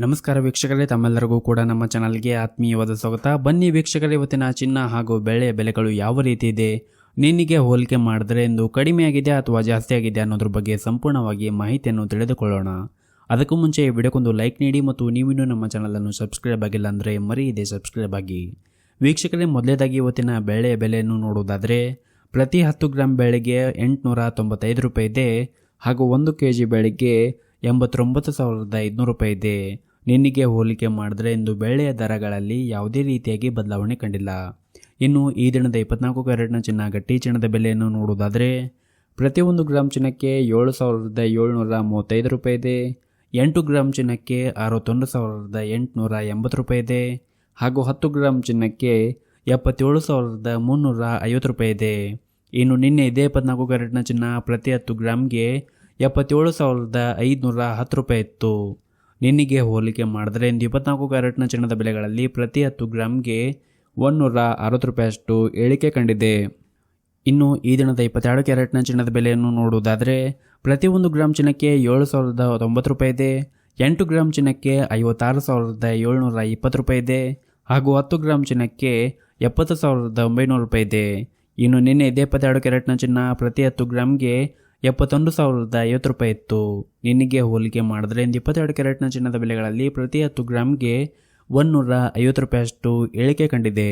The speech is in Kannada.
ನಮಸ್ಕಾರ ವೀಕ್ಷಕರೇ, ತಮ್ಮೆಲ್ಲರಿಗೂ ಕೂಡ ನಮ್ಮ ಚಾನಲ್ಗೆ ಆತ್ಮೀಯವಾದ ಸ್ವಾಗತ. ಬನ್ನಿ ವೀಕ್ಷಕರೇ, ಇವತ್ತಿನ ಚಿನ್ನ ಹಾಗೂ ಬೆಳ್ಳಿಯ ಬೆಲೆಗಳು ಯಾವ ರೀತಿ ಇದೆ, ನಿನ್ನೆಗೆ ಹೋಲಿಕೆ ಮಾಡಿದ್ರೆ ಎಂದು ಕಡಿಮೆ ಆಗಿದೆ ಅಥವಾ ಜಾಸ್ತಿ ಆಗಿದೆ ಅನ್ನೋದ್ರ ಬಗ್ಗೆ ಸಂಪೂರ್ಣವಾಗಿ ಮಾಹಿತಿಯನ್ನು ತಿಳಿದುಕೊಳ್ಳೋಣ. ಅದಕ್ಕೂ ಮುಂಚೆ ಈ ವಿಡಿಯೋಕ್ಕೊಂದು ಲೈಕ್ ನೀಡಿ ಮತ್ತು ನೀವಿನ್ನೂ ನಮ್ಮ ಚಾನಲನ್ನು ಸಬ್ಸ್ಕ್ರೈಬ್ ಆಗಿಲ್ಲ ಅಂದರೆ ಮರೆಯದೆ ಸಬ್ಸ್ಕ್ರೈಬ್ ಆಗಿ. ವೀಕ್ಷಕರೇ, ಮೊದಲೇದಾಗಿ ಇವತ್ತಿನ ಬೆಳ್ಳಿಯ ಬೆಲೆಯನ್ನು ನೋಡುವುದಾದರೆ ಪ್ರತಿ 10 ಗ್ರಾಂ ಬೆಳ್ಳಿಗೆ 895 ರೂಪಾಯಿ ಇದೆ ಹಾಗೂ 1 kg ಬೆಳ್ಳಿಗೆ 89,500 ರೂಪಾಯಿ ಇದೆ. ನಿನ್ನೆಗೆ ಹೋಲಿಕೆ ಮಾಡಿದ್ರೆ ಇಂದು ಬೆಳ್ಳಿಯ ದರಗಳಲ್ಲಿ ಯಾವುದೇ ರೀತಿಯಾಗಿ ಬದಲಾವಣೆ ಕಂಡಿಲ್ಲ. ಇನ್ನು ಈ ದಿನದ 24 ಕ್ಯಾರೆಟ್ನ ಚಿನ್ನ ಗಟ್ಟಿ ಚಿನ್ನದ ಬೆಲೆಯನ್ನು ನೋಡುವುದಾದರೆ ಪ್ರತಿ 1 ಗ್ರಾಂ ಚಿನ್ನಕ್ಕೆ 7,735 ರೂಪಾಯಿ ಇದೆ. 8 ಗ್ರಾಂ ಚಿನ್ನಕ್ಕೆ 61,880 ರೂಪಾಯಿ ಇದೆ ಹಾಗೂ 10 ಗ್ರಾಂ ಚಿನ್ನಕ್ಕೆ 77,350 ರೂಪಾಯಿ ಇದೆ. ಇನ್ನು ನಿನ್ನೆ ಇದೇ 24 ಕ್ಯಾರೆಟ್ನ ಚಿನ್ನ ಪ್ರತಿ 10 ಗ್ರಾಮ್ಗೆ 77,510 ರೂಪಾಯಿ ಇತ್ತು. ನಿನ್ನೆಗೆ ಹೋಲಿಕೆ ಮಾಡಿದ್ರೆ ಇಂದು 24 ಕ್ಯಾರೆಟ್ನ ಚಿನ್ನದ ಬೆಲೆಗಳಲ್ಲಿ ಪ್ರತಿ 10 ಗ್ರಾಮ್ಗೆ 160 ರೂಪಾಯಿಯಷ್ಟು ಇಳಿಕೆ ಕಂಡಿದೆ. ಇನ್ನು ಈ ದಿನದ 22 ಕ್ಯಾರೆಟ್ನ ಚಿನ್ನದ ಬೆಲೆಯನ್ನು ನೋಡುವುದಾದರೆ ಪ್ರತಿ 1 ಗ್ರಾಂ ಚಿನ್ನಕ್ಕೆ 7,090 ರೂಪಾಯಿ ಇದೆ. 8 ಗ್ರಾಂ ಚಿನ್ನಕ್ಕೆ 56,720 ರೂಪಾಯಿ ಇದೆ ಹಾಗೂ 10 ಗ್ರಾಂ ಚಿನ್ನಕ್ಕೆ 70,900 ರೂಪಾಯಿ ಇದೆ. ಇನ್ನು ನಿನ್ನೆ ಇದೇ 22 ಕ್ಯಾರೆಟ್ನ ಚಿನ್ನ ಪ್ರತಿ 10 ಗ್ರಾಮ್ಗೆ 71,050 ರೂಪಾಯಿ ಇತ್ತು. ನಿನ್ನೆಗೆ ಹೋಲಿಕೆ ಮಾಡಿದ್ರೆ ಇಂದು 22 ಕ್ಯಾರೆಟ್ನ ಚಿನ್ನದ ಬೆಲೆಗಳಲ್ಲಿ ಪ್ರತಿ 10 ಗ್ರಾಮ್ಗೆ 150 ರೂಪಾಯಿಯಷ್ಟು ಇಳಿಕೆ ಕಂಡಿದೆ.